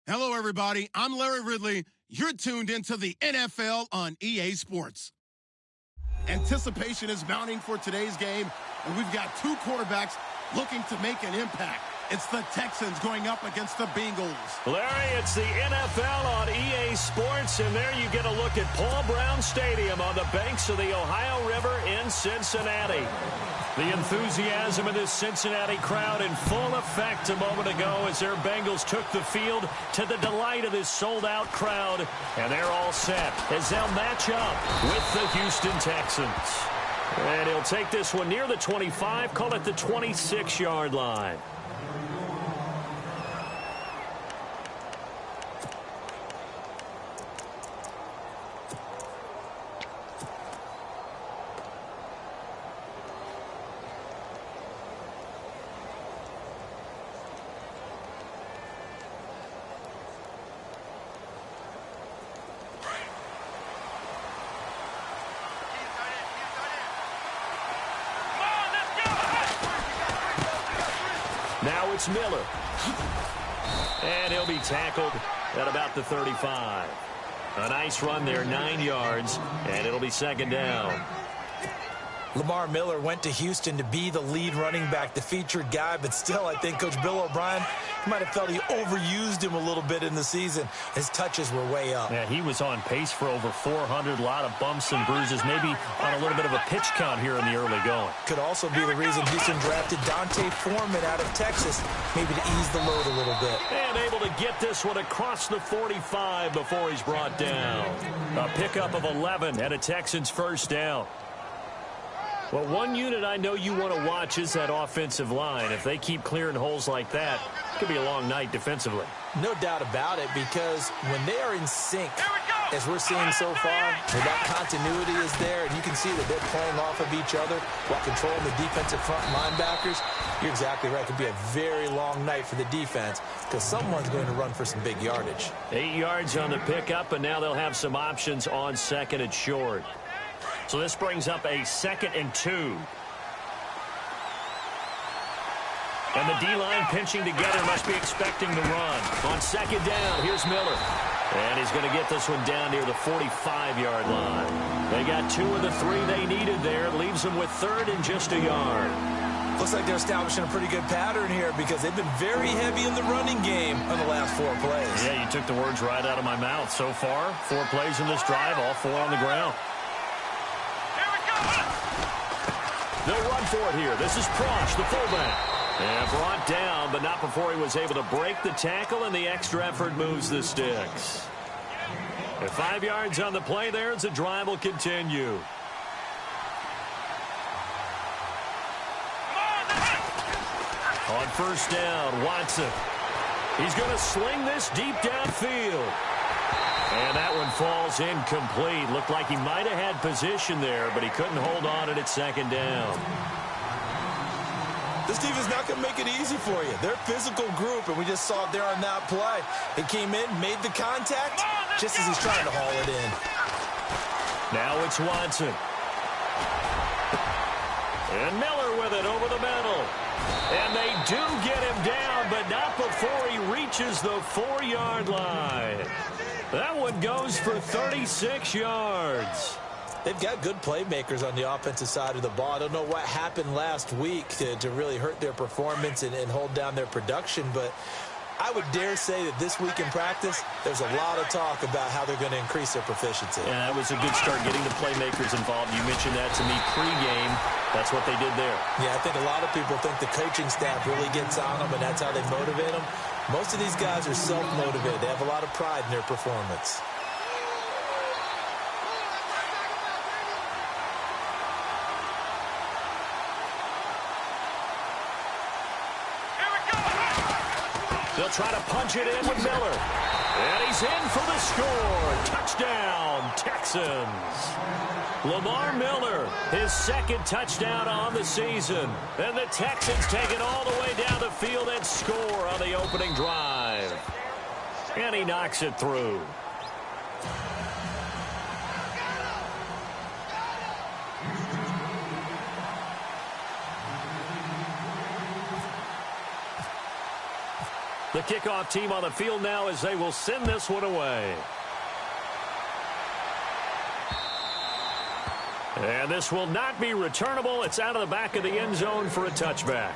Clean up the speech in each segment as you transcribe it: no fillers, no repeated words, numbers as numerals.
Hello, everybody. I'm Larry Ridley. You're tuned into the NFL on EA Sports. Anticipation is mounting for today's game, and we've got two quarterbacks looking to make an impact. It's the Texans going up against the Bengals. Larry, it's the NFL on EA Sports, and there you get a look at Paul Brown Stadium on the banks of the Ohio River in Cincinnati. The enthusiasm of this Cincinnati crowd in full effect a moment ago as their Bengals took the field to the delight of this sold-out crowd. And they're all set as they'll match up with the Houston Texans. And he'll take this one near the 25, call it the 26-yard line. Now it's Miller. And he'll be tackled at about the 35. A nice run there, 9 yards, and it'll be second down. Lamar Miller went to Houston to be the lead running back, the featured guy, but still I think Coach Bill O'Brien might have felt he overused him a little bit in the season. His touches were way up. Yeah, he was on pace for over 400, a lot of bumps and bruises, maybe on a little bit of a pitch count here in the early going. Could also be the reason Houston drafted Dante Foreman out of Texas, maybe to ease the load a little bit. And able to get this one across the 45 before he's brought down. A pickup of 11 and a Texans first down. Well, one unit I know you want to watch is that offensive line. If they keep clearing holes like that, it could be a long night defensively. No doubt about it, because when they are in sync, as we're seeing so far, where that continuity is there, and you can see that they're playing off of each other while controlling the defensive front linebackers, you're exactly right. It could be a very long night for the defense because someone's going to run for some big yardage. 8 yards on the pickup, and now they'll have some options on second and short. So this brings up a 2nd and 2. And the D-line pinching together, must be expecting the run. On second down, here's Miller. And he's going to get this one down near the 45-yard line. They got 2 of the 3 they needed there. Leaves them with 3rd and just a yard. Looks like they're establishing a pretty good pattern here because they've been very heavy in the running game on the last 4 plays. Yeah, you took the words right out of my mouth. So far, 4 plays in this drive, all 4 on the ground. They'll run for it here. This is Prosh, the fullback. And brought down, but not before he was able to break the tackle, and the extra effort moves the sticks. And 5 yards on the play there as the drive will continue. On first down, Watson. He's going to sling this deep downfield. And that one falls incomplete. Looked like he might have had position there, but he couldn't hold on at second down. This team is not going to make it easy for you. They're a physical group, and we just saw it there on that play. He came in, made the contact, just as he's trying to haul it in. Now it's Watson. And Miller with it over the middle. And they do get him down, but not before he reaches the 4-yard line. That one goes for 36 yards. They've got good playmakers on the offensive side of the ball. I don't know what happened last week to really hurt their performance and hold down their production, but I would dare say that this week in practice, there's a lot of talk about how they're going to increase their proficiency. Yeah, that was a good start getting the playmakers involved. You mentioned that to me pregame. That's what they did there. Yeah, I think a lot of people think the coaching staff really gets on them, and that's how they motivate them. Most of these guys are self-motivated. They have a lot of pride in their performance. They'll try to punch it in with Miller. And he's in for the score. Touchdown, Texans. Lamar Miller, his 2nd touchdown on the season. And the Texans take it all the way down the field and score on the opening drive. And he knocks it through. The kickoff team on the field now as they will send this one away. And this will not be returnable. It's out of the back of the end zone for a touchback.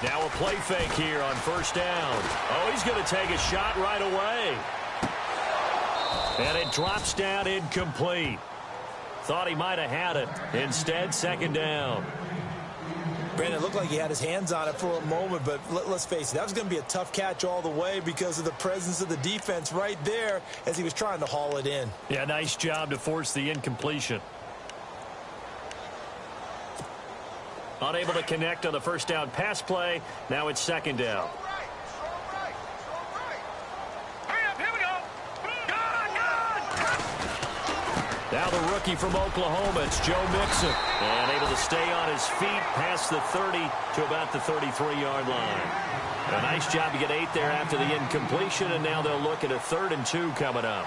Now a play fake here on first down. Oh, he's going to take a shot right away. And it drops down incomplete. Thought he might have had it. Instead, second down. Brandon, it looked like he had his hands on it for a moment, but let's face it, that was going to be a tough catch all the way because of the presence of the defense right there as he was trying to haul it in. Yeah, nice job to force the incompletion. Unable to connect on the first down pass play. Now it's second down. Now the rookie from Oklahoma, it's Joe Mixon. And able to stay on his feet past the 30 to about the 33-yard line. A nice job to get 8 there after the incompletion, and now they'll look at a 3rd and 2 coming up.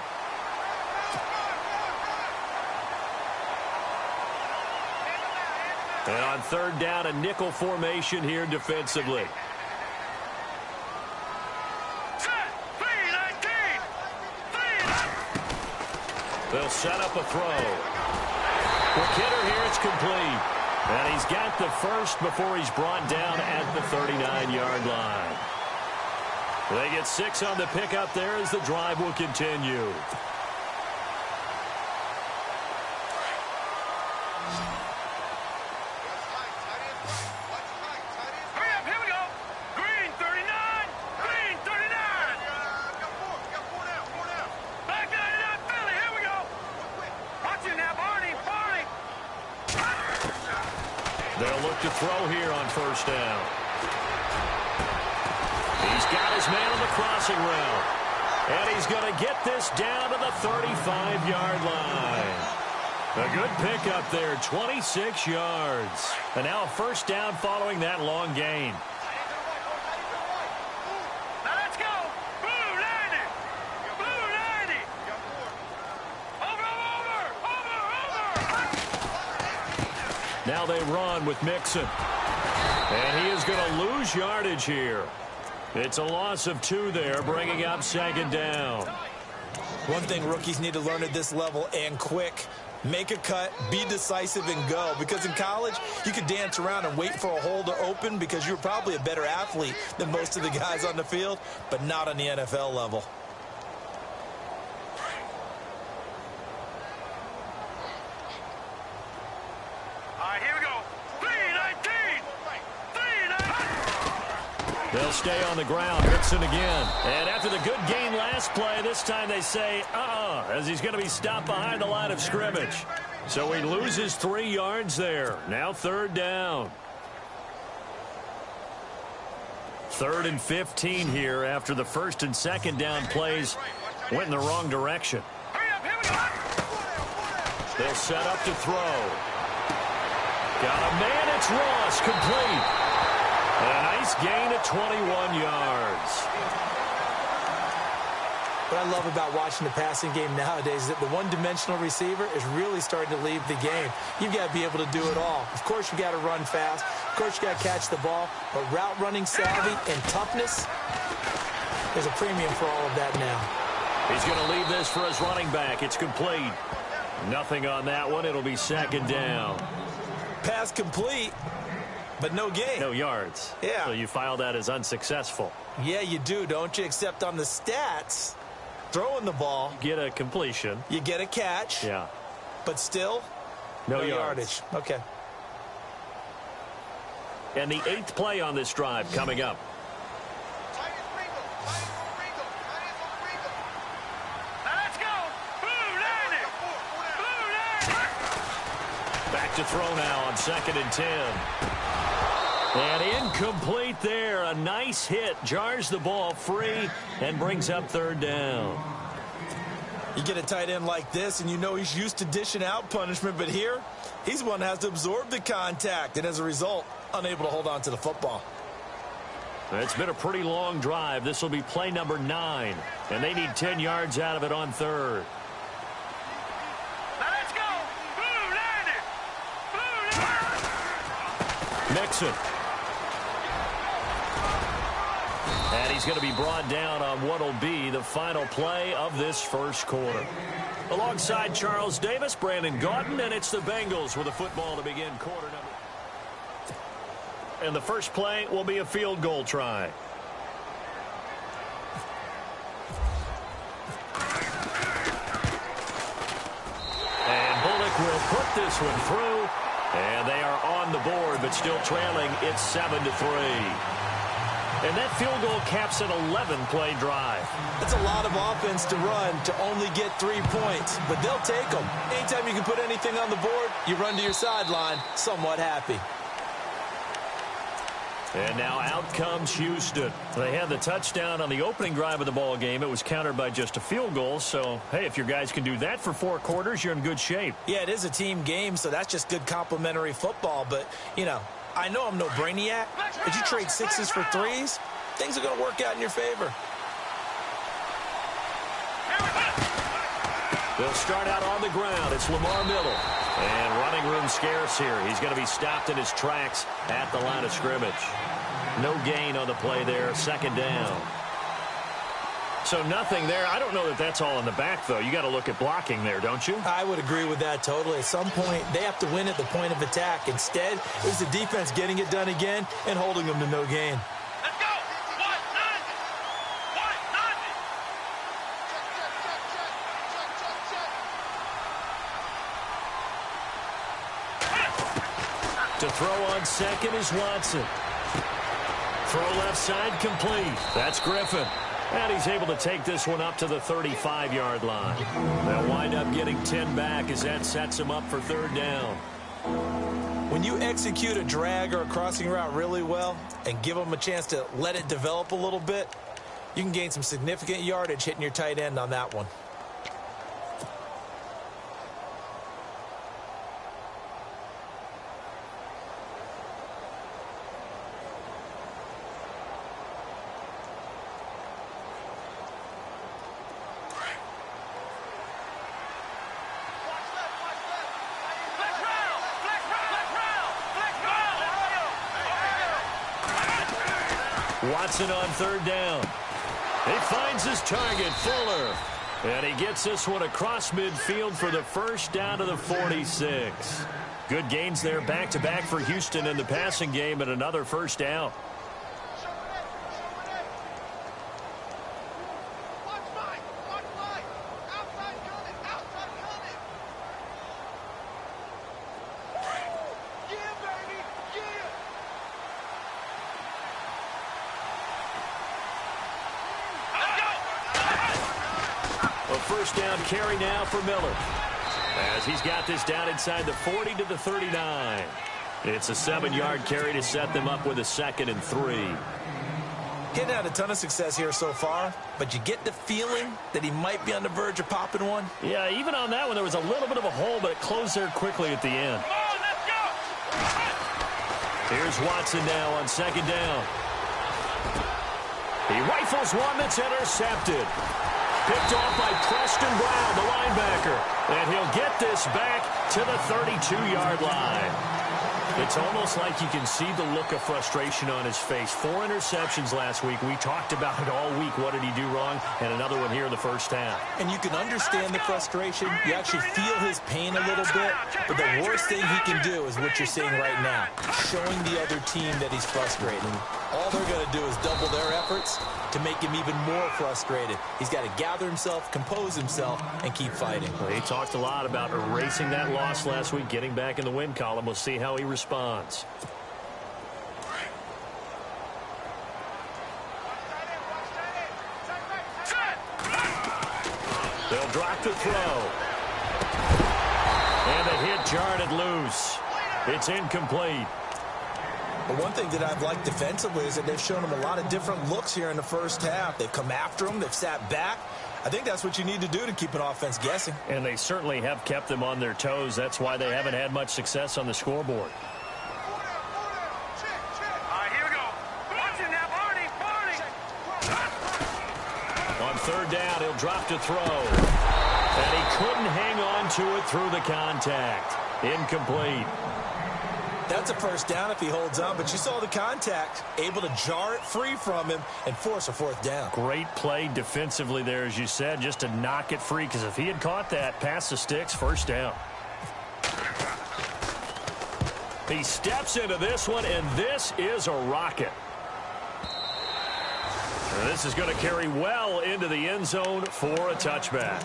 And on third down, a nickel formation here defensively. They'll set up a throw. For Kidder here, it's complete. And he's got the first before he's brought down at the 39-yard line. They get 6 on the pickup there as the drive will continue. They'll look to throw here on first down. He's got his man on the crossing route. And he's going to get this down to the 35-yard line. A good pickup there, 26 yards. And now a first down following that long gain. Now they run with Mixon. And he is going to lose yardage here. It's a loss of 2 there, bringing up second down. One thing rookies need to learn at this level, and quick, make a cut, be decisive, and go. Because in college, you could dance around and wait for a hole to open because you're probably a better athlete than most of the guys on the field, but not on the NFL level. They'll stay on the ground. Mixon again. And after the good gain last play, this time they say, as he's going to be stopped behind the line of scrimmage. So he loses 3 yards there. Now third down. 3rd and 15 here after the first and second down plays went in the wrong direction. They'll set up to throw. Got a man. It's Ross. Complete. A nice gain of 21 yards. What I love about watching the passing game nowadays is that the one-dimensional receiver is really starting to leave the game. You've got to be able to do it all. Of course, you got to run fast. Of course, you got to catch the ball. But route running savvy and toughness, there's a premium for all of that now. He's going to leave this for his running back. It's complete. Nothing on that one. It'll be second down. Pass complete. But no gain. No yards. Yeah. So you file that as unsuccessful. Yeah, you do, don't you? Except on the stats, throwing the ball. Get a completion. You get a catch. Yeah. But still, no yardage. Okay. And the 8th play on this drive coming up. Back to throw now on 2nd and 10. And incomplete there. A nice hit. Jars the ball free and brings up third down. You get a tight end like this, and you know he's used to dishing out punishment, but here, he's one that has to absorb the contact, and as a result, unable to hold on to the football. It's been a pretty long drive. This will be play number 9, and they need 10 yards out of it on third. Let's go! Mixon. And he's going to be brought down on what will be the final play of this first quarter. Alongside Charles Davis, Brandon Gaudin, and it's the Bengals with a football to begin quarter number. And the first play will be a field goal try. And Bullock will put this one through. And they are on the board, but still trailing. It's 7-3. And that field goal caps an 11-play drive. It's a lot of offense to run to only get 3 points, but they'll take them. Anytime you can put anything on the board, you run to your sideline somewhat happy. And now out comes Houston. They had the touchdown on the opening drive of the ball game. It was countered by just a field goal. So, hey, if your guys can do that for 4 quarters, you're in good shape. Yeah, it is a team game, so that's just good complimentary football. But, you know, I know I'm no brainiac, but you trade 6s for 3s, things are going to work out in your favor. They'll start out on the ground. It's Lamar Miller. And running room scarce here. He's going to be stopped in his tracks at the line of scrimmage. No gain on the play there. Second down. So nothing there. I don't know that that's all in the back, though. You got to look at blocking there, don't you? I would agree with that totally. At some point, they have to win at the point of attack. Instead, it was the defense getting it done again and holding them to no gain. Let's go! 1-9. To throw on second is Watson. Throw left side complete. That's Griffin. And he's able to take this one up to the 35-yard line. They'll wind up getting 10 back as that sets him up for third down. When you execute a drag or a crossing route really well and give them a chance to let it develop a little bit, you can gain some significant yardage hitting your tight end on that one. Watson on third down. He finds his target, Fuller. And he gets this one across midfield for the first down to the 46. Good gains there back-to-back for Houston in the passing game and another first down. First down carry now for Miller as he's got this down inside the 40 to the 39. It's a 7-yard carry to set them up with a 2nd and 3. Getting had a ton of success here so far, but you get the feeling that he might be on the verge of popping one. Yeah, even on that one, there was a little bit of a hole, but it closed there quickly at the end. Come on, let's go! Here's Watson now on second down. He rifles one that's intercepted. Picked off by Preston Brown, the linebacker. And he'll get this back to the 32-yard line. It's almost like you can see the look of frustration on his face. 4 interceptions last week. We talked about it all week. What did he do wrong? And another one here in the first half. And you can understand the frustration. You actually feel his pain a little bit. But the worst thing he can do is what you're seeing right now, showing the other team that he's frustrated. All they're going to do is double their efforts to make him even more frustrated. He's got to gather himself, compose himself, and keep fighting. Well, he talked a lot about erasing that loss last week, getting back in the win column. We'll see how he responds. They'll drop the throw. And the hit jarred it loose. It's incomplete. But one thing that I've liked defensively is that they've shown him a lot of different looks here in the first half. They've come after him. They've sat back. I think that's what you need to do to keep an offense guessing. And they certainly have kept them on their toes. That's why they haven't had much success on the scoreboard. On third down, he'll drop to throw. And he couldn't hang on to it through the contact. Incomplete. That's a first down if he holds on, but you saw the contact, able to jar it free from him and force a fourth down. Great play defensively there, as you said, just to knock it free, because if he had caught that, past the sticks, first down. He steps into this one, and this is a rocket. And this is going to carry well into the end zone for a touchback.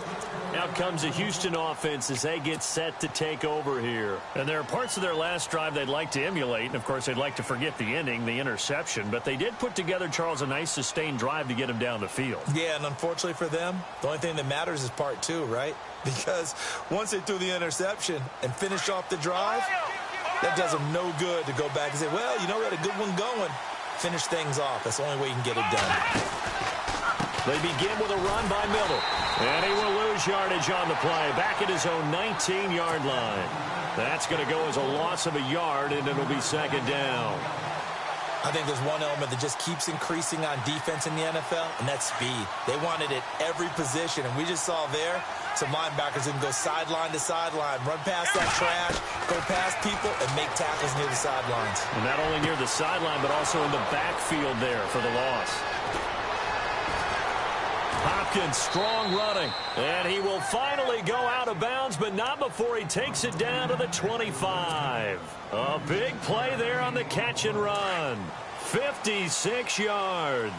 Out comes the Houston offense as they get set to take over here. And there are parts of their last drive they'd like to emulate. And, of course, they'd like to forget the ending, the interception. But they did put together, Charles, a nice sustained drive to get him down the field. Yeah, and unfortunately for them, the only thing that matters is part two, right? Because once they threw the interception and finished off the drive, that does them no good to go back and say, well, you know, we had a good one going. Finish things off. That's the only way you can get it done. They begin with a run by Miller. And he will lose yardage on the play. Back at his own 19-yard line. That's going to go as a loss of a yard, and it'll be second down. I think there's one element that just keeps increasing on defense in the NFL, and that's speed. They want it at every position, and we just saw there some linebackers that can go sideline to sideline, run past that trash, go past people, and make tackles near the sidelines. And not only near the sideline, but also in the backfield there for the loss. Hopkins, strong running, and he will finally go out of bounds, but not before he takes it down to the 25. A big play there on the catch and run. 56 yards.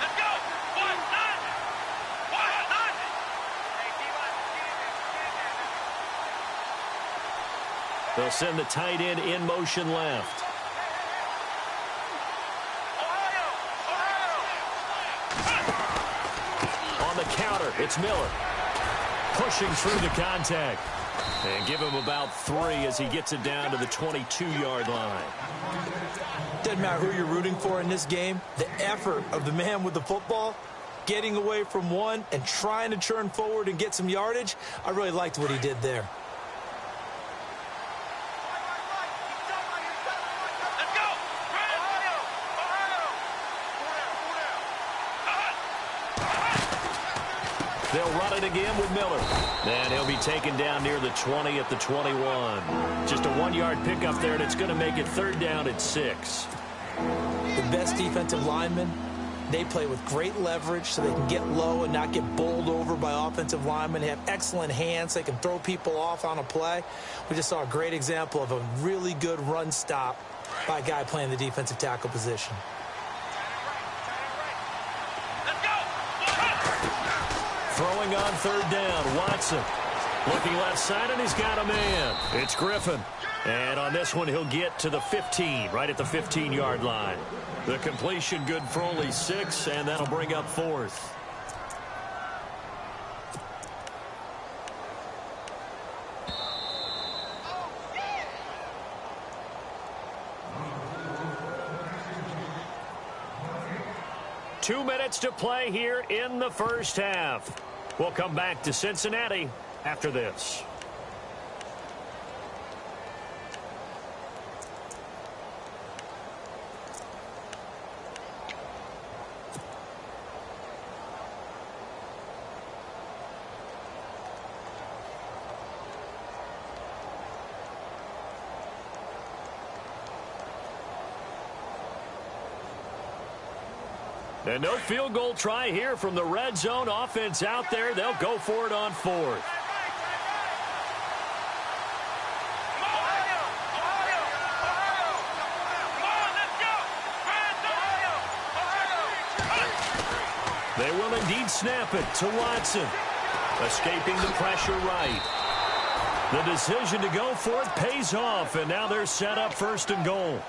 Let's go. They'll send the tight end in motion left. On the counter, it's Miller. Pushing through the contact. And give him about 3 as he gets it down to the 22-yard line. Doesn't matter who you're rooting for in this game. The effort of the man with the football, getting away from one and trying to churn forward and get some yardage, I really liked what he did there. They'll run it again with Miller. And he'll be taken down near the 20 at the 21. Just a 1-yard pickup there, and it's going to make it third down at 6. The best defensive linemen, they play with great leverage so they can get low and not get bowled over by offensive linemen. They have excellent hands. They can throw people off on a play. We just saw a great example of a really good run stop by a guy playing the defensive tackle position. Throwing on third down, Watson. Looking left side, and he's got a man. It's Griffin. And on this one, he'll get to the 15, right at the 15-yard line. The completion good for only 6, and that'll bring up 4th. Two minutes to play here in the first half. We'll come back to Cincinnati after this. And no field goal try here from the red zone offense out there. They'll go for it on 4th. They will indeed snap it to Watson. Escaping the pressure right. The decision to go for it pays off, and now they're set up 1st and goal.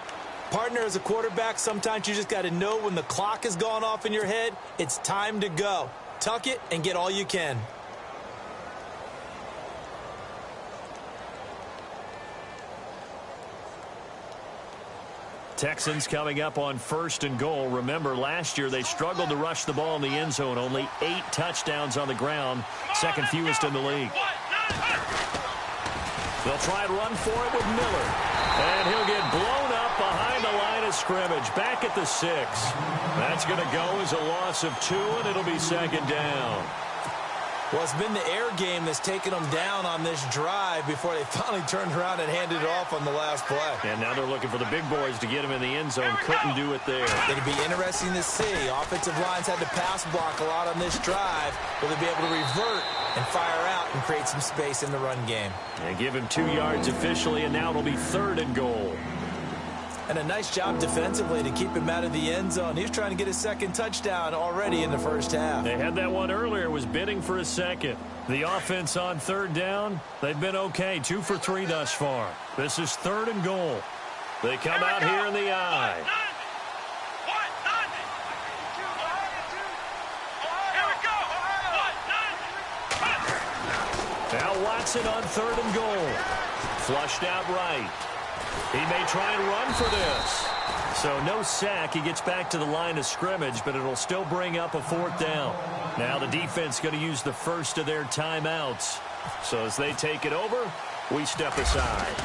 Partner, as a quarterback, sometimes you just got to know when the clock has gone off in your head, it's time to go. Tuck it and get all you can. Texans coming up on 1st and goal. Remember, last year they struggled to rush the ball in the end zone. Only 8 touchdowns on the ground, second fewest in the league. They'll try and run for it with Miller. And he'll get blown up behind the line of scrimmage. Back at the 6. That's going to go as a loss of 2, and it'll be 2nd down. Well, it's been the air game that's taken them down on this drive before they finally turned around and handed it off on the last play. And now they're looking for the big boys to get him in the end zone. Couldn't do it there. It'll be interesting to see. Offensive lines had to pass block a lot on this drive. Will they be able to revert and fire out and create some space in the run game? And give him 2 yards officially, and now it'll be 3rd and goal. And a nice job defensively to keep him out of the end zone. He was trying to get his 2nd touchdown already in the first half. They had that one earlier, was bidding for a 2nd. The offense on 3rd down, they've been okay. 2 for 3 thus far. This is 3rd and goal. They come out here in the I. Now Watson on 3rd and goal. Flushed out right. He may try and run for this. So no sack. He gets back to the line of scrimmage, but it'll still bring up a 4th down. Now the defense going to use the first of their timeouts. So as they take it over, we step aside.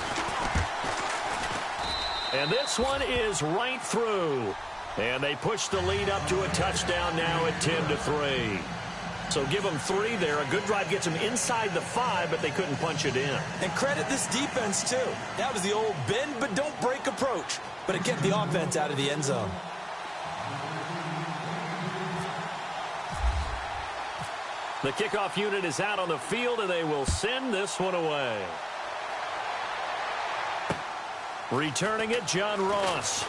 And this one is right through. And they push the lead up to a touchdown now at 10-3. So give them 3 there. A good drive gets them inside the 5, but they couldn't punch it in. And credit this defense, too. That was the old bend but don't break approach. But it kept the offense out of the end zone. The kickoff unit is out on the field, and they will send this one away. Returning it, John Ross.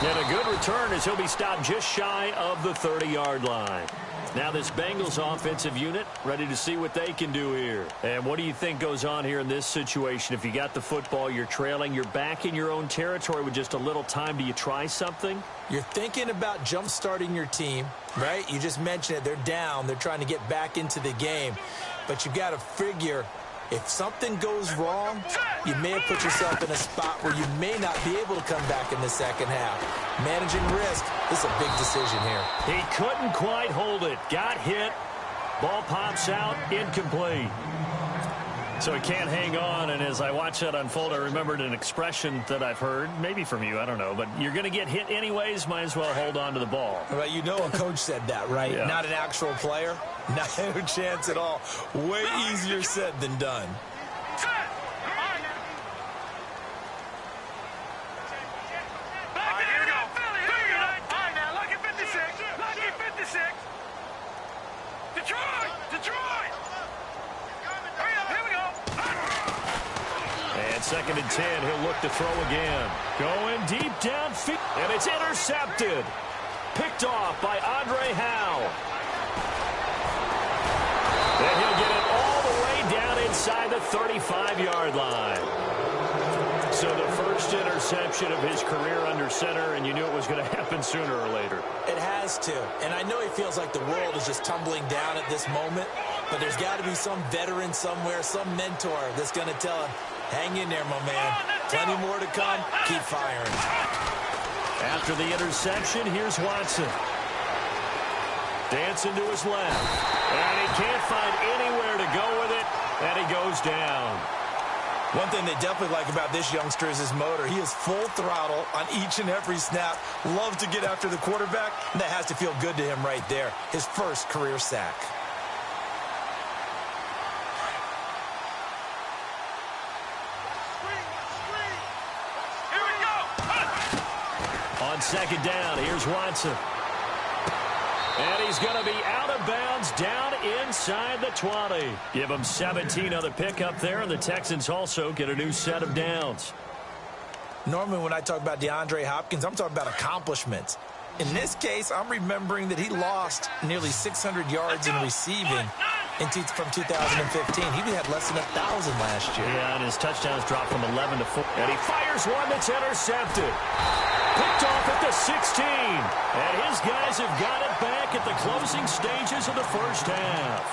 And a good return as he'll be stopped just shy of the 30-yard line. Now this Bengals offensive unit ready to see what they can do here. And what do you think goes on here in this situation? If you got the football, you're trailing, you're back in your own territory with just a little time. Do you try something? You're thinking about jump-starting your team, right? You just mentioned it. They're down. They're trying to get back into the game. But you've got to figure if something goes wrong, you may have put yourself in a spot where you may not be able to come back in the second half. Managing risk is a big decision here. He couldn't quite hold it. Got hit. Ball pops out. Incomplete. So he can't hang on, and as I watch that unfold, I remembered an expression that I've heard, maybe from you, I don't know, but you're going to get hit anyways, might as well hold on to the ball. Well, you know a coach said that, right? Yeah. Not an actual player. Not a chance at all. Way easier said than done. Second and 10, he'll look to throw again. Going deep downfield, and it's intercepted. Picked off by Andre Howe. And he'll get it all the way down inside the 35-yard line. So the first interception of his career under center, and you knew it was going to happen sooner or later. It has to. And I know he feels like the world is just tumbling down at this moment, but there's got to be some veteran somewhere, some mentor that's going to tell him, hang in there, my man. Plenty more to come. Keep firing. After the interception, here's Watson. Dancing to his left. And he can't find anywhere to go with it, and he goes down. One thing they definitely like about this youngster is his motor. He is full throttle on each and every snap. Love to get after the quarterback. And that has to feel good to him right there. His first career sack. On second down, here's Watson. And he's going to be out of bounds down inside the 20. Give him 17 on the pickup there, and the Texans also get a new set of downs. Normally when I talk about DeAndre Hopkins, I'm talking about accomplishments. In this case, I'm remembering that he lost nearly 600 yards in receiving from 2015. He had less than 1,000 last year. Yeah, and his touchdowns dropped from 11 to 4. And he fires one that's intercepted. Picked off at the 16. And his guys have got it back at the closing stages of the first half.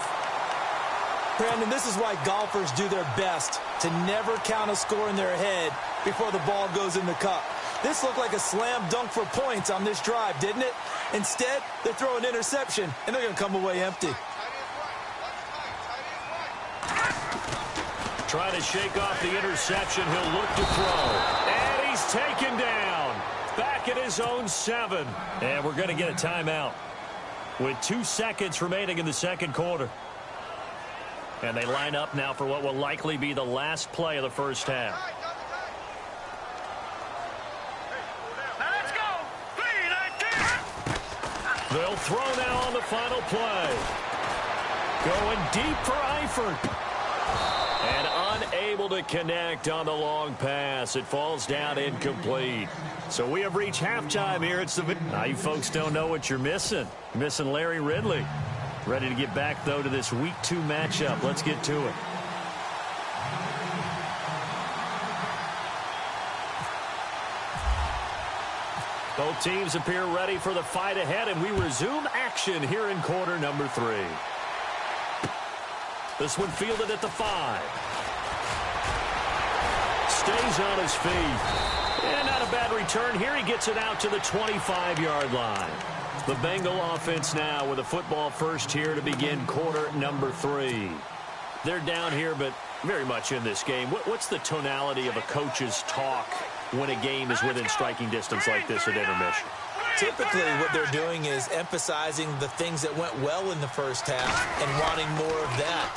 Brandon, this is why golfers do their best to never count a score in their head before the ball goes in the cup. This looked like a slam dunk for points on this drive, didn't it? Instead, they throw an interception, and they're going to come away empty. Trying to shake off the interception. He'll look to throw. And he's taken down. Back at his own 7. And we're going to get a timeout with 2 seconds remaining in the second quarter. And they line up now for what will likely be the last play of the first half. Now let's go. 3-19. They'll throw now on the final play. Going deep for Eifert. And unable to connect on the long pass. It falls down incomplete. So we have reached halftime here. Now you folks don't know what you're missing. You're missing Larry Ridley. Ready to get back, though, to this Week 2 matchup. Let's get to it. Both teams appear ready for the fight ahead, and we resume action here in quarter number 3. This one fielded at the 5. Stays on his feet. And not a bad return here. He gets it out to the 25-yard line. The Bengal offense now with a football first here to begin quarter number 3. They're down here, but very much in this game. What's the tonality of a coach's talk when a game is within striking distance like this at intermission? Typically, what they're doing is emphasizing the things that went well in the first half and wanting more of that.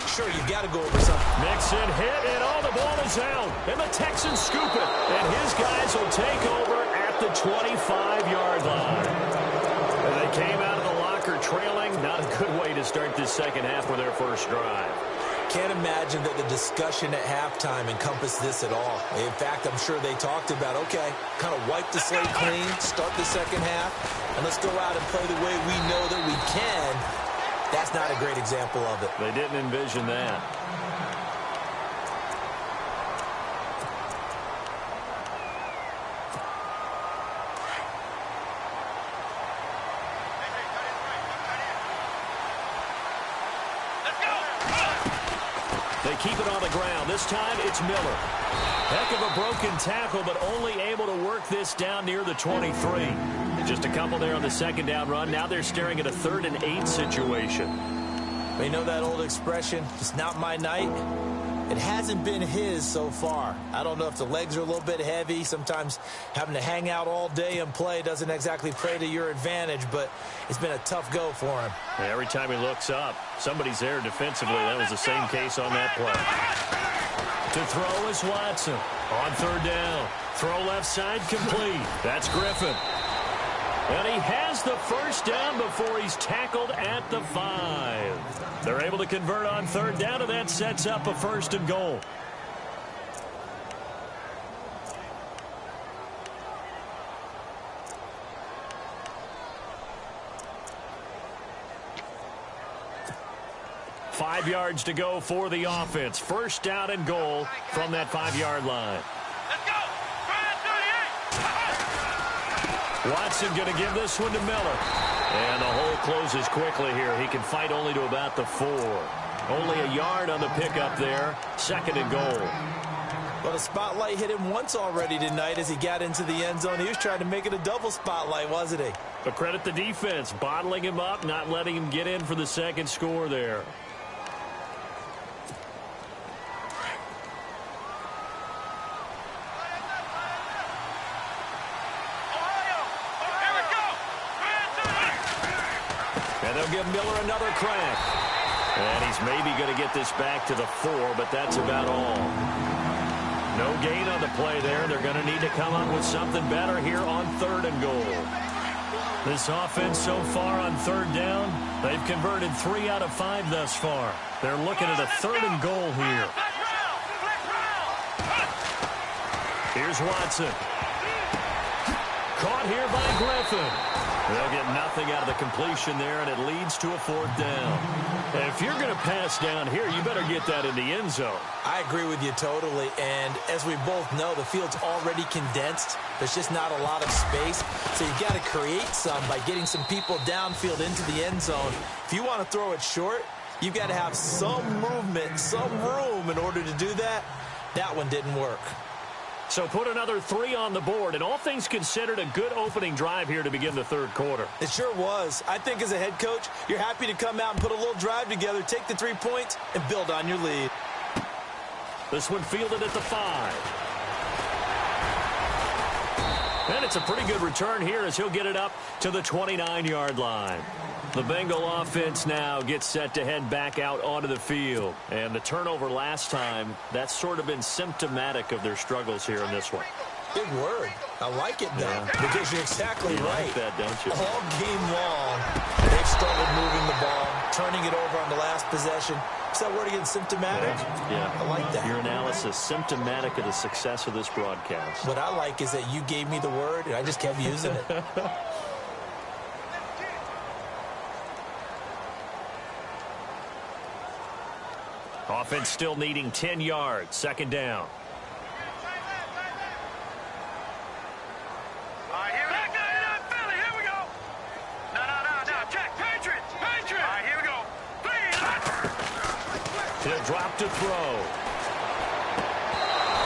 Sure, you've got to go over something. Mixon hit, and the ball is out. And the Texans scoop it. And his guys will take over at the 25-yard line. And they came out of the locker trailing. Not a good way to start this second half with their first drive. Can't imagine that the discussion at halftime encompassed this at all. In fact, I'm sure they talked about, okay, kind of wipe the slate clean, start the second half, and let's go out and play the way we know that we can. That's not a great example of it. They didn't envision that. They keep it on the ground. This time it's Miller. Heck of a broken tackle, but only able to work this down near the 23. Just a couple there on the second down run. Now they're staring at a 3rd and 8 situation. You know that old expression, it's not my night? It hasn't been his so far. I don't know if the legs are a little bit heavy. Sometimes having to hang out all day and play doesn't exactly play to your advantage, but it's been a tough go for him. Every time he looks up, somebody's there defensively. That was the same case on that play. To throw is Watson. On 3rd down. Throw left side complete. That's Griffin. And he has the first down before he's tackled at the 5. They're able to convert on 3rd down, and that sets up a 1st and goal. Five yards to go for the offense. 1st down and goal from that 5-yard line. Let's go. 38. Watson going to give this one to Miller. And the hole closes quickly here. He can fight only to about the 4. Only a yard on the pickup there. 2nd and goal. Well, the spotlight hit him once already tonight as he got into the end zone. He was trying to make it a double spotlight, wasn't he? But credit the defense, bottling him up, not letting him get in for the 2nd score there. And they'll give Miller another crack. And he's maybe going to get this back to the 4, but that's about all. No gain on the play there. They're going to need to come up with something better here on 3rd and goal. This offense so far on 3rd down, they've converted 3 out of 5 thus far. They're looking at a 3rd and goal here. Here's Watson. Caught here by Griffin. They'll get nothing out of the completion there, and it leads to a 4th down. And if you're going to pass down here, you better get that in the end zone. I agree with you totally, and as we both know, the field's already condensed. There's just not a lot of space, so you've got to create some by getting some people downfield into the end zone. If you want to throw it short, You've got to have some movement, some room in order to do that. That one didn't work. So put another 3 on the board, and all things considered, a good opening drive here to begin the third quarter. It sure was. I think as a head coach, you're happy to come out and put a little drive together, take the 3 points, and build on your lead. This one fielded at the 5. And it's a pretty good return here as he'll get it up to the 29-yard line. The Bengal offense now gets set to head back out onto the field. And the turnover last time, that's sort of been symptomatic of their struggles here in this one. Good word. I like it, though, because you're exactly right. Like that, don't you? All game long, they've struggled moving the ball, turning it over on the last possession. Is that word again, symptomatic? Yeah. I like that. Your analysis, symptomatic of the success of this broadcast. What I like is that you gave me the word, and I just kept using it. Offense still needing 10 yards. Second down. He'll drop to throw.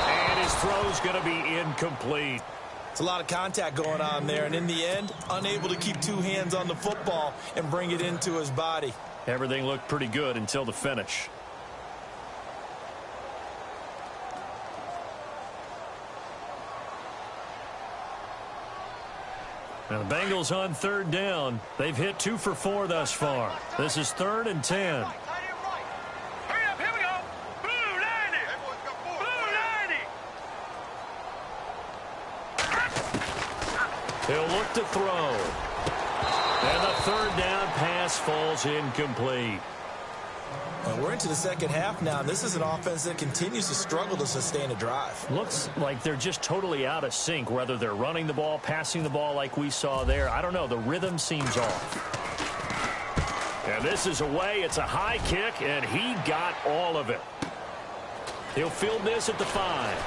And his throw's going to be incomplete. It's a lot of contact going on there, and in the end, unable to keep 2 hands on the football and bring it into his body. Everything looked pretty good until the finish. Now the Bengals on third down. They've hit 2 for 4 thus far. This is 3rd and 10. He'll look to throw. And the third down pass falls incomplete. Well, we're into the second half now, and this is an offense that continues to struggle to sustain a drive. Looks like they're just totally out of sync, whether they're running the ball, passing the ball like we saw there. I don't know. The rhythm seems off. And this is away. It's a high kick, and he got all of it. He'll field this at the 5.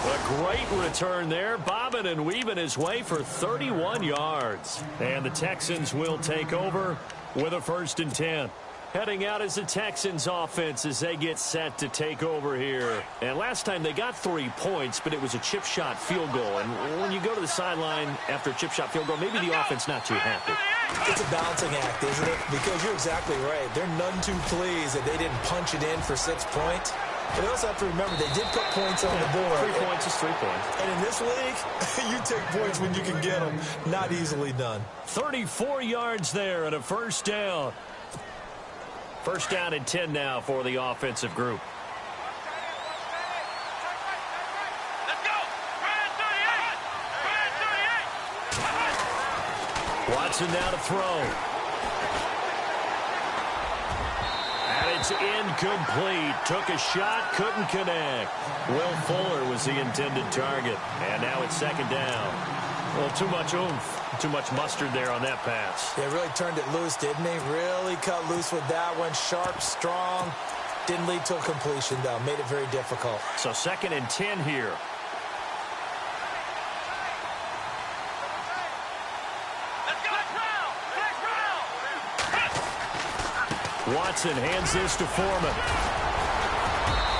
A great return there, bobbing and weaving his way for 31 yards. And the Texans will take over with a 1st and 10. Heading out as the Texans offense as they get set to take over here. And last time they got 3 points, but it was a chip shot field goal. And when you go to the sideline after a chip shot field goal, maybe the offense not too happy. It's a balancing act, isn't it? Because you're exactly right. They're none too pleased that they didn't punch it in for 6 points. But you also have to remember they did put points on the board. 3 points is 3 points. And in this league, you take points when you can get them. Not easily done. 34 yards there and a 1st down. 1st down and 10 now for the offensive group. Let's go! Brad 38! Watson now to throw. It's incomplete. Took a shot, couldn't connect. Will Fuller was the intended target. And now it's 2nd down. Well, too much oomph, too much mustard there on that pass. They really turned it loose, didn't they? Really cut loose with that one. Sharp, strong. Didn't lead to a completion, though. Made it very difficult. So 2nd and 10 here. Watson hands this to Foreman.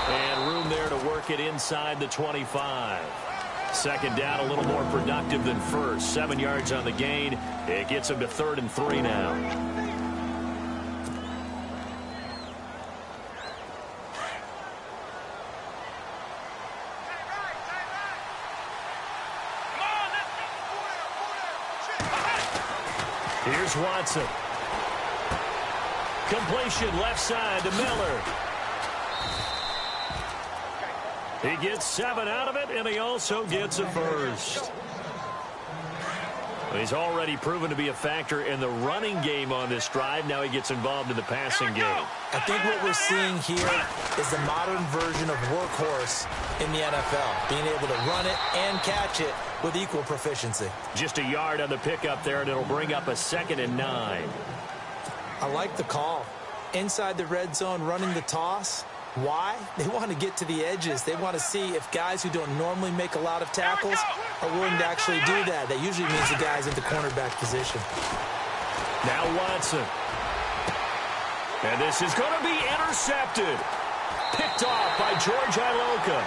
And room there to work it inside the 25. 2nd down, a little more productive than 1st. 7 yards on the gain. It gets him to 3rd and 3 now. Here's Watson. Completion left side to Miller. He gets 7 out of it, and he also gets a 1st. He's already proven to be a factor in the running game on this drive. Now he gets involved in the passing game. I think what we're seeing here is the modern version of workhorse in the NFL. Being able to run it and catch it with equal proficiency. Just a yard on the pickup there, and it'll bring up a 2nd and 9. I like the call. Inside the red zone, running the toss. Why? They want to get to the edges. They want to see if guys who don't normally make a lot of tackles are willing to actually do that. That usually means the guy's in the cornerback position. Now Watson. And this is going to be intercepted. Picked off by George Iloka.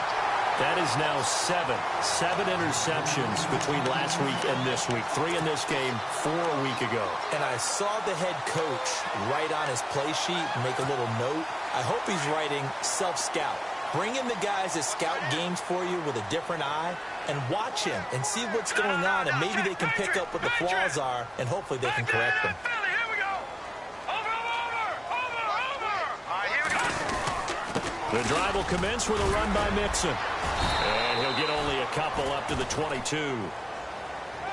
That is now seven interceptions between last week and this week. 3 in this game, 4 a week ago. And I saw the head coach write on his play sheet, make a little note. I hope he's writing self-scout. Bring in the guys that scout games for you with a different eye and watch him and see what's going on, and maybe they can pick up what the flaws are, and hopefully they can correct them. The drive will commence with a run by Mixon. And he'll get only a couple up to the 22.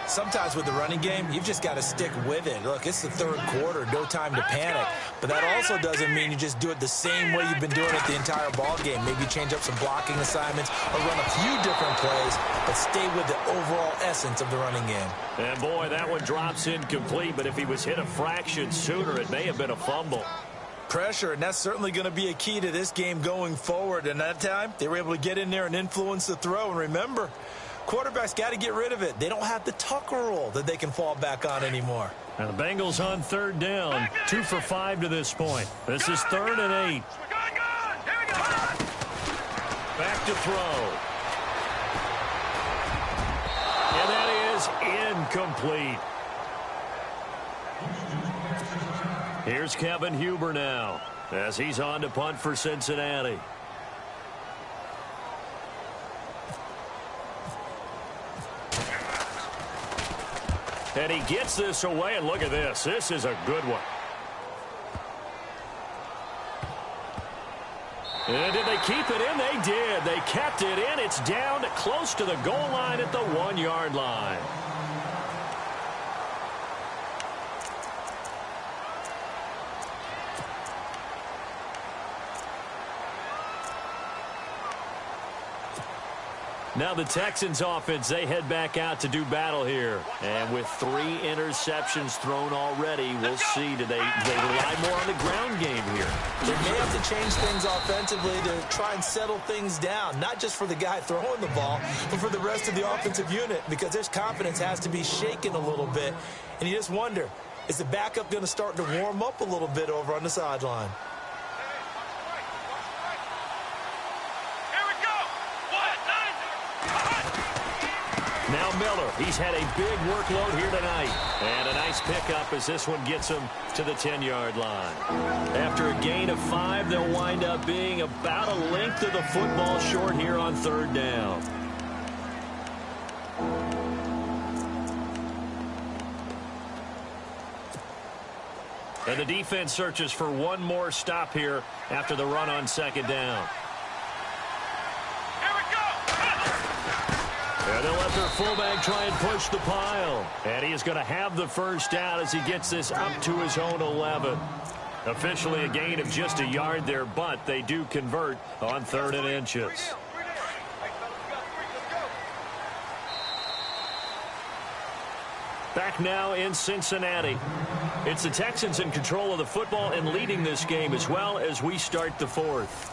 Sometimes with the running game, you've just got to stick with it. Look, it's the third quarter, no time to panic. But that also doesn't mean you just do it the same way you've been doing it the entire ball game. Maybe change up some blocking assignments or run a few different plays, but stay with the overall essence of the running game. And boy, that one drops incomplete, but if he was hit a fraction sooner, it may have been a fumble. Pressure, and that's certainly going to be a key to this game going forward. And that time, they were able to get in there and influence the throw. And remember, quarterbacks got to get rid of it. They don't have the Tucker rule that they can fall back on anymore. And the Bengals on third down, 2 for 5 to this point. This is 3rd and 8. Back to throw. And that is incomplete. Here's Kevin Huber now as he's on to punt for Cincinnati. And he gets this away, and look at this. This is a good one. And did they keep it in? They did. They kept it in. It's down close to the goal line at the 1-yard line. Now the Texans offense, they head back out to do battle here. And with 3 interceptions thrown already, we'll see. Do they rely more on the ground game here? They may have to change things offensively to try and settle things down, not just for the guy throwing the ball, but for the rest of the offensive unit, because their confidence has to be shaken a little bit. And you just wonder, is the backup going to start to warm up a little bit over on the sideline? Now Miller, he's had a big workload here tonight. And a nice pickup as this one gets him to the 10-yard line. After a gain of 5, they'll wind up being about a length of the football short here on 3rd down. And the defense searches for one more stop here after the run on 2nd down. And they'll let their fullback try and push the pile. And he is going to have the first down as he gets this up to his own 11. Officially a gain of just a yard there, but they do convert on 3rd and inches. Back now in Cincinnati. It's the Texans in control of the football and leading this game as well as we start the 4th.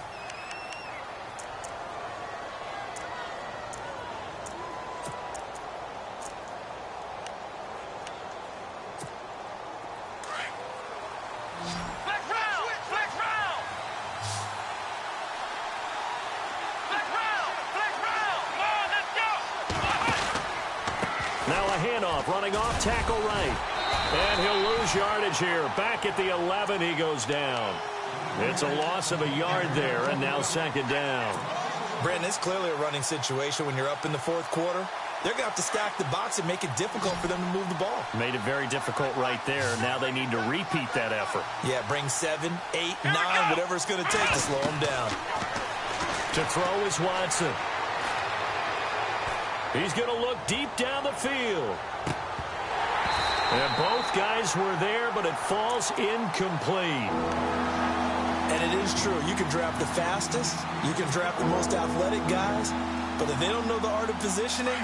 Running off, tackle right. And he'll lose yardage here. Back at the 11, he goes down. It's a loss of a yard there, and now 2nd down. Brandon, it's clearly a running situation when you're up in the 4th quarter. They're going to have to stack the box and make it difficult for them to move the ball. Made it very difficult right there. Now they need to repeat that effort. Yeah, bring 7, 8, 9, whatever it's going to take to slow them down. To throw is Watson. He's going to look deep down the field. And both guys were there, but it falls incomplete. And it is true. You can draft the fastest. You can draft the most athletic guys. But if they don't know the art of positioning,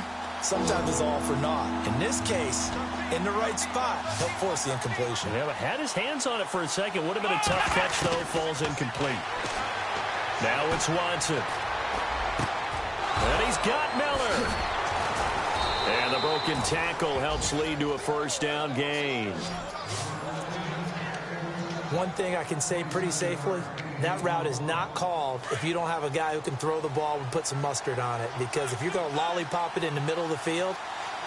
sometimes it's all for naught. In this case, in the right spot, help force the incompletion. Yeah, but had his hands on it for a second. Would have been a tough catch, though. Falls incomplete. Now it's Watson. And he's got Miller. And the broken tackle helps lead to a 1st down gain. One thing I can say pretty safely, that route is not called if you don't have a guy who can throw the ball and put some mustard on it. Because if you're going to lollipop it in the middle of the field,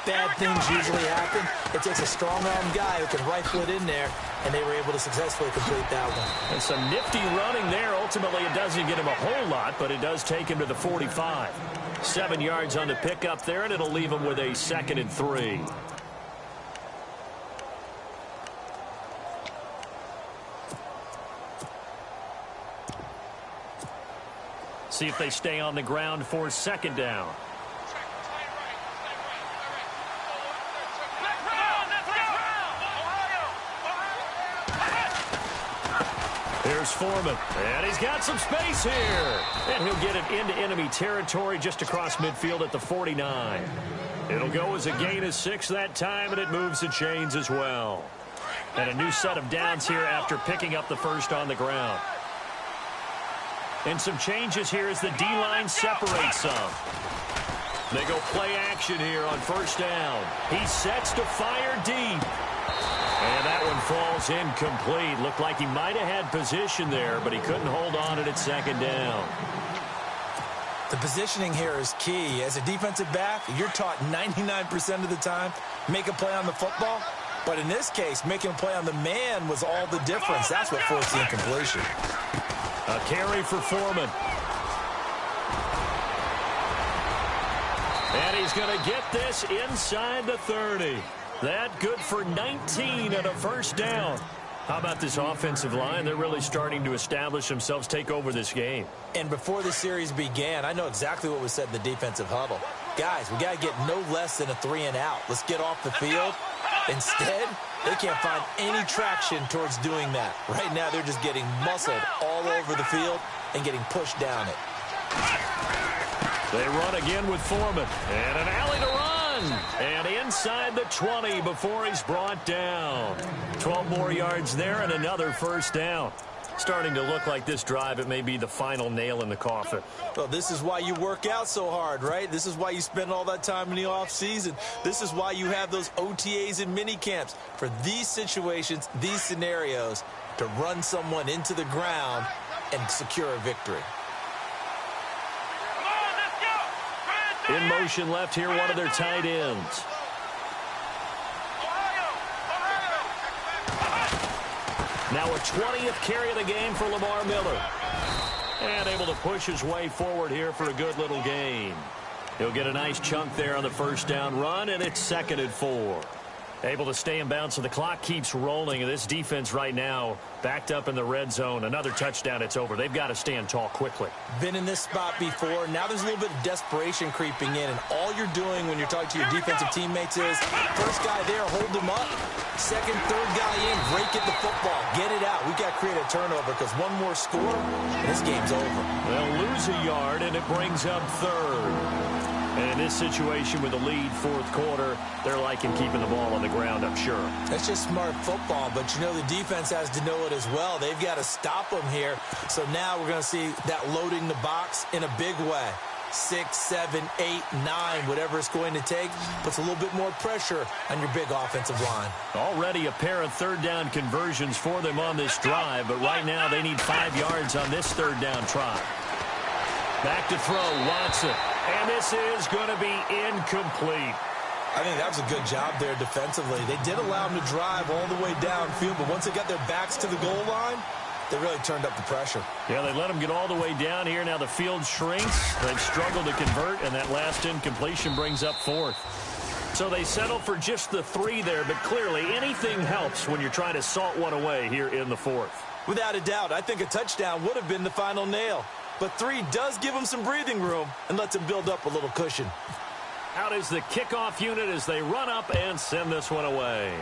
bad things usually happen. It takes a strong-armed guy who can rifle it in there, and they were able to successfully complete that one. And some nifty running there. Ultimately, it doesn't get him a whole lot, but it does take him to the 45. 7 yards on the pickup there, and it'll leave him with a 2nd and 3. See if they stay on the ground for 2nd down. Here's Foreman, and he's got some space here. And he'll get it into enemy territory just across midfield at the 49. It'll go as a gain of 6 that time, and it moves the chains as well. And a new set of downs here after picking up the first on the ground. And some changes here as the D-line separates some. They go play action here on 1st down. He sets to fire deep. And that one falls incomplete. Looked like he might have had position there, but he couldn't hold on it at 2nd down. The positioning here is key. As a defensive back, you're taught 99% of the time, make a play on the football. But in this case, making a play on the man was all the difference. That's what forced the incompletion. A carry for Foreman. And he's going to get this inside the 30. That good for 19 and a 1st down. How about this offensive line? They're really starting to establish themselves, take over this game. And before the series began, I know exactly what was said in the defensive huddle. Guys, we got to get no less than a 3-and-out. Let's get off the field. Instead, they can't find any traction towards doing that. Right now, they're just getting muscled all over the field and getting pushed down it. They run again with Foreman. And an alley to run. And inside the 20 before he's brought down. 12 more yards there and another 1st down. Starting to look like this drive, it may be the final nail in the coffin. Well, this is why you work out so hard, right? This is why you spend all that time in the offseason. This is why you have those OTAs and mini camps. For these situations, these scenarios, to run someone into the ground and secure a victory. In motion left here, one of their tight ends. Now a 20th carry of the game for Lamar Miller. And able to push his way forward here for a good little gain. He'll get a nice chunk there on the 1st down run, and it's 2nd and 4. Able to stay in bounds, so the clock keeps rolling. And this defense right now backed up in the red zone. Another touchdown, it's over. They've got to stand tall quickly. Been in this spot before. Now there's a little bit of desperation creeping in. And all you're doing when you're talking to your defensive teammates is, first guy there, hold him up. Second, third guy in, rake at the football. Get it out. We've got to create a turnover because one more score, and this game's over. They'll lose a yard, and it brings up 3rd. And in this situation with the lead 4th quarter, they're liking keeping the ball on the ground, I'm sure. That's just smart football, but you know the defense has to know it as well. They've got to stop them here. So now we're going to see that loading the box in a big way. 6, 7, 8, 9, whatever it's going to take, puts a little bit more pressure on your big offensive line. Already a pair of 3rd down conversions for them on this drive, but right now they need 5 yards on this 3rd down try. Back to throw, Watson. And this is going to be incomplete. I think that was a good job there defensively. They did allow them to drive all the way downfield, but once they got their backs to the goal line, they really turned up the pressure. Yeah, they let them get all the way down here. Now the field shrinks. They've struggled to convert, and that last incompletion brings up 4th. So they settle for just the 3 there, but clearly anything helps when you're trying to salt one away here in the 4th. Without a doubt, I think a touchdown would have been the final nail. But 3 does give them some breathing room and lets them build up a little cushion. Out is the kickoff unit as they run up and send this one away.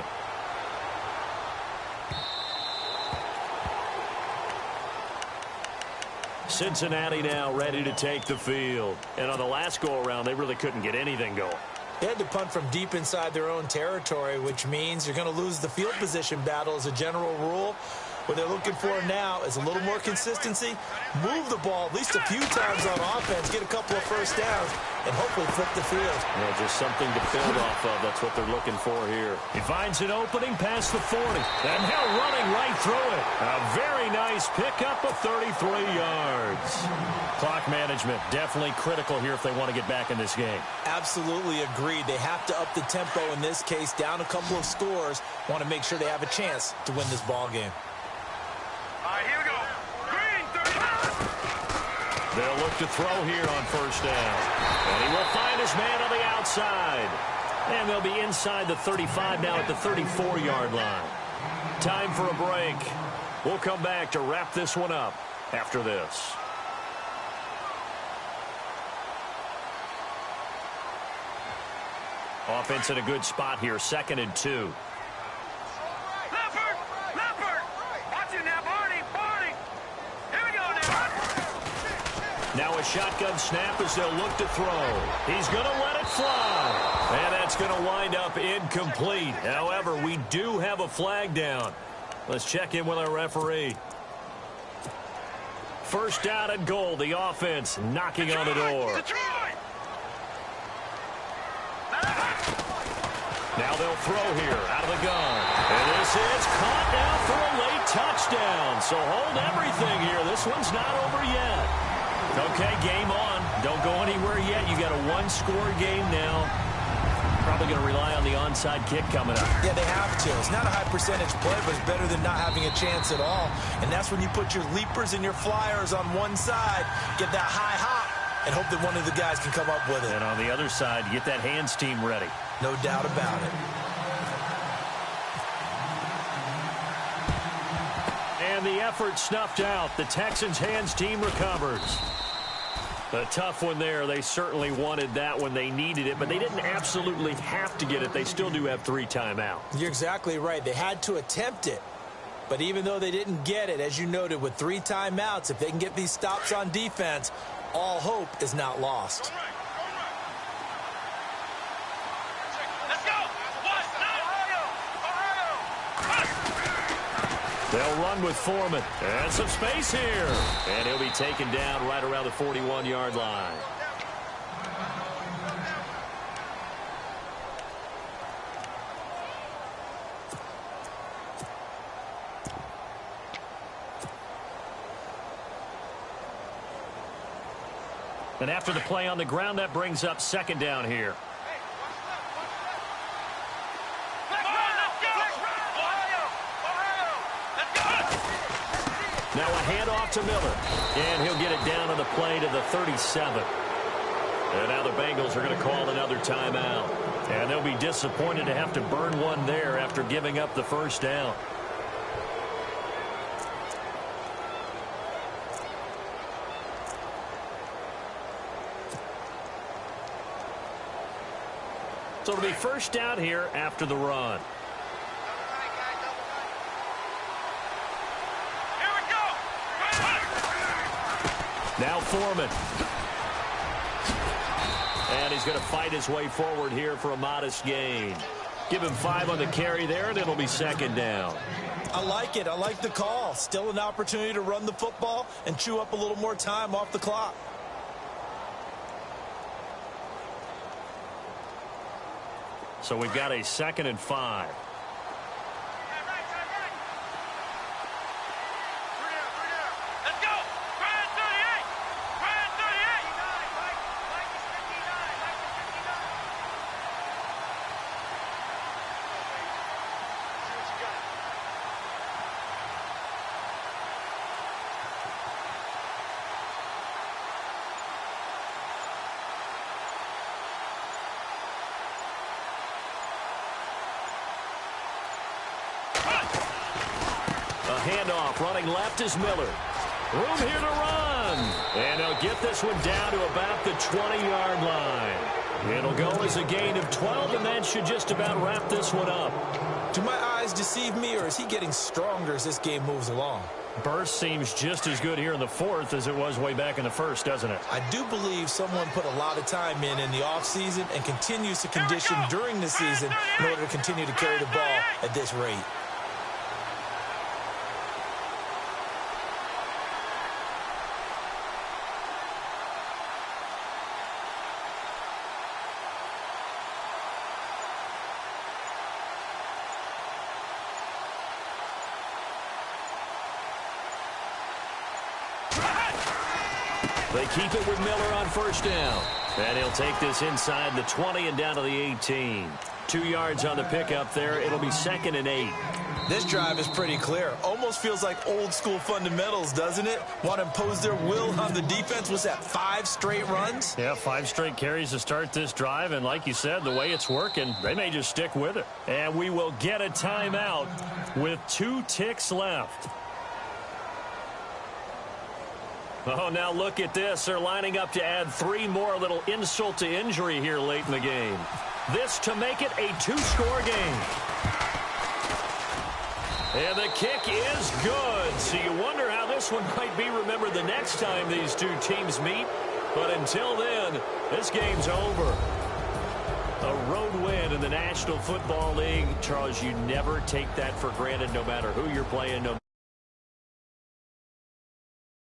Cincinnati now ready to take the field. And on the last go-around, they really couldn't get anything going. They had to punt from deep inside their own territory, which means you're going to lose the field position battle as a general rule. What they're looking for now is a little more consistency, move the ball at least a few times on offense, get a couple of first downs, and hopefully flip the field. Yeah, just something to build off of. That's what they're looking for here. He finds an opening past the 40. And now running right through it. A very nice pickup of 33 yards. Clock management definitely critical here if they want to get back in this game. Absolutely agreed. They have to up the tempo in this case, down a couple of scores. Want to make sure they have a chance to win this ball game. All right, here we go. Green, 30. They'll look to throw here on first down. And he will find his man on the outside. And they'll be inside the 35 now at the 34-yard line. Time for a break. We'll come back to wrap this one up after this. Offense in a good spot here, 2nd and 2. Now a shotgun snap as they'll look to throw. He's going to let it fly. And that's going to wind up incomplete. However, we do have a flag down. Let's check in with our referee. First down and goal. The offense knocking on the door. Now they'll throw here out of the gun. And this is caught now for a late touchdown. So hold everything here. This one's not over yet. Okay, game on. Don't go anywhere yet. You got a one-score game now. Probably going to rely on the onside kick coming up. Yeah, they have to. It's not a high percentage play, but it's better than not having a chance at all. And that's when you put your leapers and your flyers on one side, get that high hop, and hope that one of the guys can come up with it. And on the other side, get that hands team ready. No doubt about it. And the effort snuffed out. The Texans' hands team recovers. A tough one there. They certainly wanted that when they needed it, but they didn't absolutely have to get it. They still do have 3 timeouts. You're exactly right. They had to attempt it. But even though they didn't get it, as you noted, with 3 timeouts, if they can get these stops on defense, all hope is not lost. They'll run with Foreman. And some space here. And he'll be taken down right around the 41-yard line. And after the play on the ground, that brings up 2nd down here. Now a handoff to Miller. And he'll get it down on the play to the 37. And now the Bengals are going to call another timeout. And they'll be disappointed to have to burn one there after giving up the first down. So it'll be first down here after the run. Now Foreman. And he's going to fight his way forward here for a modest gain. Give him 5 on the carry there, and it'll be 2nd down. I like it. I like the call. Still an opportunity to run the football and chew up a little more time off the clock. So we've got a 2nd and 5. Handoff, running left is Miller. Room here to run. And he'll get this one down to about the 20-yard line. It'll go as a gain of 12, and that should just about wrap this one up. Do my eyes deceive me, or is he getting stronger as this game moves along? Burst seems just as good here in the 4th as it was way back in the 1st, doesn't it? I do believe someone put a lot of time in the offseason and continues to condition during the season in order to continue to carry the ball at this rate. They keep it with Miller on first down. And he'll take this inside the 20 and down to the 18. 2 yards on the pickup there. It'll be 2nd and 8. This drive is pretty clear. Almost feels like old school fundamentals, doesn't it? Want to impose their will on the defense. Was that 5 straight runs? Yeah, 5 straight carries to start this drive. And like you said, the way it's working, they may just stick with it. And we will get a timeout with 2 ticks left. Oh, now look at this. They're lining up to add 3 more. A little insult to injury here late in the game. This to make it a 2-score game. And the kick is good. So you wonder how this one might be remembered the next time these 2 teams meet. But until then, this game's over. A road win in the National Football League. Charles, you never take that for granted no matter who you're playing.